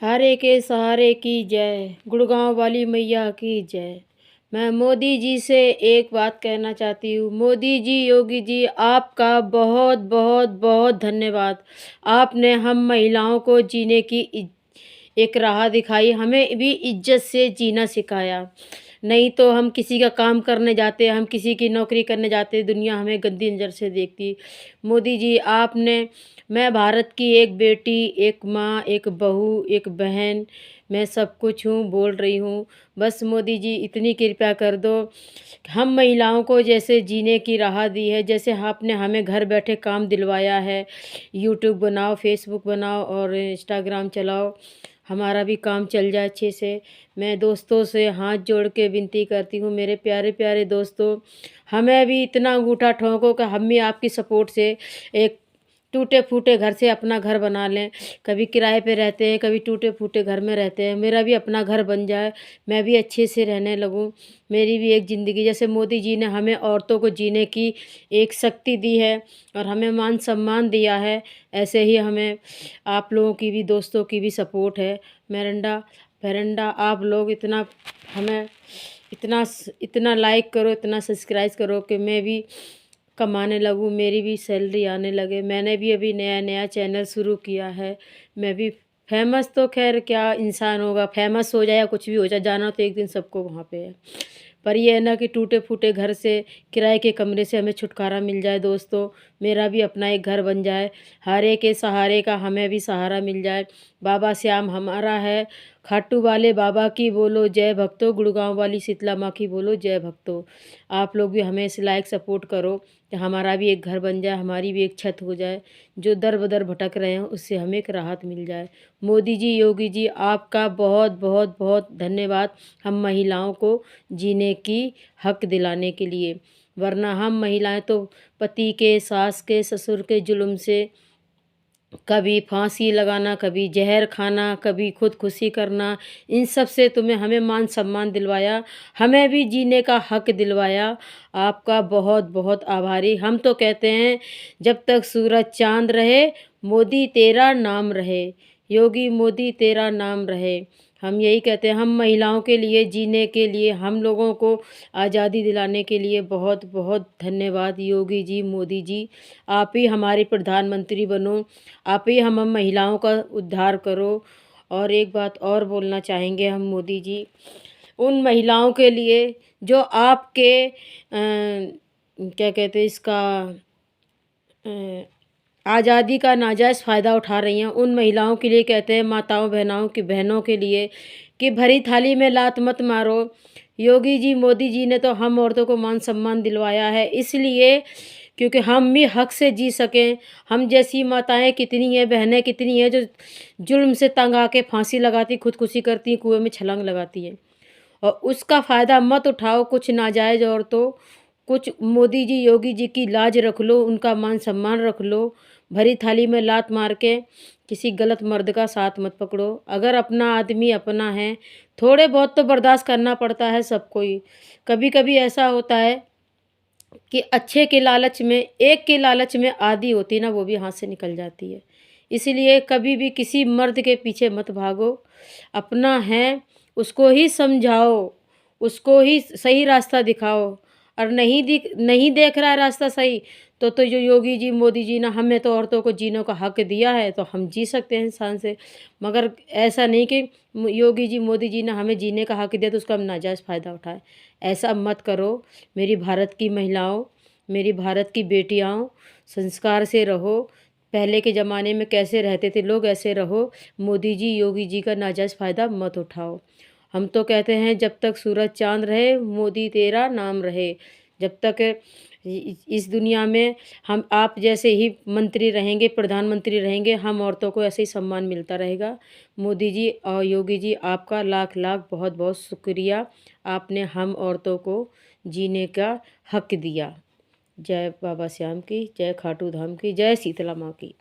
हारे के सहारे की जय, गुड़गांव वाली मैया की जय। मैं मोदी जी से एक बात कहना चाहती हूँ। मोदी जी, योगी जी, आपका बहुत बहुत बहुत धन्यवाद। आपने हम महिलाओं को जीने की एक राह दिखाई, हमें भी इज्जत से जीना सिखाया। नहीं तो हम किसी का काम करने जाते, हम किसी की नौकरी करने जाते, दुनिया हमें गंदी नज़र से देखती। मोदी जी, आपने, मैं भारत की एक बेटी, एक माँ, एक बहू, एक बहन, मैं सब कुछ हूँ, बोल रही हूँ। बस मोदी जी इतनी कृपया कर दो, हम महिलाओं को जैसे जीने की राह दी है, जैसे आपने हमें घर बैठे काम दिलवाया है, यूट्यूब बनाओ, फेसबुक बनाओ और इंस्टाग्राम चलाओ, हमारा भी काम चल जाए अच्छे से। मैं दोस्तों से हाथ जोड़ के विनती करती हूँ, मेरे प्यारे प्यारे दोस्तों, हमें भी इतना अंगूठा ठोको कि हम भी आपकी सपोर्ट से एक टूटे फूटे घर से अपना घर बना लें। कभी किराए पे रहते हैं, कभी टूटे फूटे घर में रहते हैं, मेरा भी अपना घर बन जाए, मैं भी अच्छे से रहने लगूं, मेरी भी एक ज़िंदगी, जैसे मोदी जी ने हमें औरतों को जीने की एक शक्ति दी है और हमें मान सम्मान दिया है, ऐसे ही हमें आप लोगों की भी, दोस्तों की भी सपोर्ट है। मेरंडा फेरंडा आप लोग इतना हमें इतना इतना लाइक करो, इतना सब्सक्राइब करो कि मैं भी कमाने लगूँ, मेरी भी सैलरी आने लगे। मैंने भी अभी नया नया चैनल शुरू किया है, मैं भी फेमस, तो खैर क्या इंसान होगा, फेमस हो जाए या कुछ भी हो जाए, जाना तो एक दिन सबको वहाँ पे है। पर ये है ना कि टूटे फूटे घर से, किराए के कमरे से हमें छुटकारा मिल जाए दोस्तों, मेरा भी अपना एक घर बन जाए, हारे के सहारे का हमें भी सहारा मिल जाए। बाबा श्याम हमारा है, खाटू वाले बाबा की बोलो जय भक्तों, गुड़गांव वाली शीतला माँ की बोलो जय भक्तों। आप लोग भी हमें इस लाइक सपोर्ट करो कि हमारा भी एक घर बन जाए, हमारी भी एक छत हो जाए, जो दर बदर भटक रहे हैं उससे हमें एक राहत मिल जाए। मोदी जी, योगी जी, आपका बहुत बहुत बहुत धन्यवाद हम महिलाओं को जीने की हक दिलाने के लिए। वरना हम महिलाएं तो पति के, सास के, ससुर के जुल्म से, कभी फांसी लगाना, कभी जहर खाना, कभी खुदकुशी करना, इन सब से तुम्हें हमें मान सम्मान दिलवाया, हमें भी जीने का हक दिलवाया। आपका बहुत बहुत आभारी। हम तो कहते हैं जब तक सूरज चांद रहे, मोदी तेरा नाम रहे, योगी मोदी तेरा नाम रहे। हम यही कहते हैं, हम महिलाओं के लिए, जीने के लिए, हम लोगों को आज़ादी दिलाने के लिए बहुत बहुत धन्यवाद योगी जी, मोदी जी। आप ही हमारे प्रधानमंत्री बनो, आप ही हम महिलाओं का उद्धार करो। और एक बात और बोलना चाहेंगे हम मोदी जी, उन महिलाओं के लिए जो आपके क्या कहते हैं इसका, आज़ादी का नाजायज़ फ़ायदा उठा रही हैं, उन महिलाओं के लिए कहते हैं, माताओं बहनों के लिए, कि भरी थाली में लात मत मारो। योगी जी, मोदी जी ने तो हम औरतों को मान सम्मान दिलवाया है, इसलिए क्योंकि हम भी हक से जी सकें। हम जैसी माताएं कितनी हैं, बहनें कितनी हैं जो जुल्म से तंग आके फांसी लगाती, खुदकुशी करती, कुएं में छलांग लगाती हैं। और उसका फ़ायदा मत उठाओ कुछ नाजायज़ औरतों, कुछ मोदी जी, योगी जी की लाज रख लो, उनका मान सम्मान रख लो। भरी थाली में लात मार के किसी गलत मर्द का साथ मत पकड़ो। अगर अपना आदमी अपना है, थोड़े बहुत तो बर्दाश्त करना पड़ता है सबको ही। कभी कभी ऐसा होता है कि अच्छे के लालच में, एक के लालच में आधी होती ना, वो भी हाथ से निकल जाती है। इसीलिए कभी भी किसी मर्द के पीछे मत भागो, अपना है उसको ही समझाओ, उसको ही सही रास्ता दिखाओ। और नहीं देख रहा है रास्ता सही, तो जो योगी जी, मोदी जी ने हमें तो औरतों को जीने का हक दिया है, तो हम जी सकते हैं इंसान से। मगर ऐसा नहीं कि योगी जी, मोदी जी ने हमें जीने का हक दिया तो उसका हम नाजायज़ फ़ायदा उठाएं। ऐसा मत करो। मेरी भारत की महिलाओं, मेरी भारत की बेटियाँ, संस्कार से रहो। पहले के ज़माने में कैसे रहते थे लोग, ऐसे रहो। मोदी जी, योगी जी का नाजायज़ फ़ायदा मत उठाओ। हम तो कहते हैं जब तक सूरज चांद रहे, मोदी तेरा नाम रहे। जब तक इस दुनिया में हम आप जैसे ही मंत्री रहेंगे, प्रधानमंत्री रहेंगे, हम औरतों को ऐसे ही सम्मान मिलता रहेगा। मोदी जी और योगी जी, आपका लाख लाख बहुत बहुत शुक्रिया। आपने हम औरतों को जीने का हक दिया। जय बाबा श्याम की, जय खाटू धाम की, जय शीतला माँ की।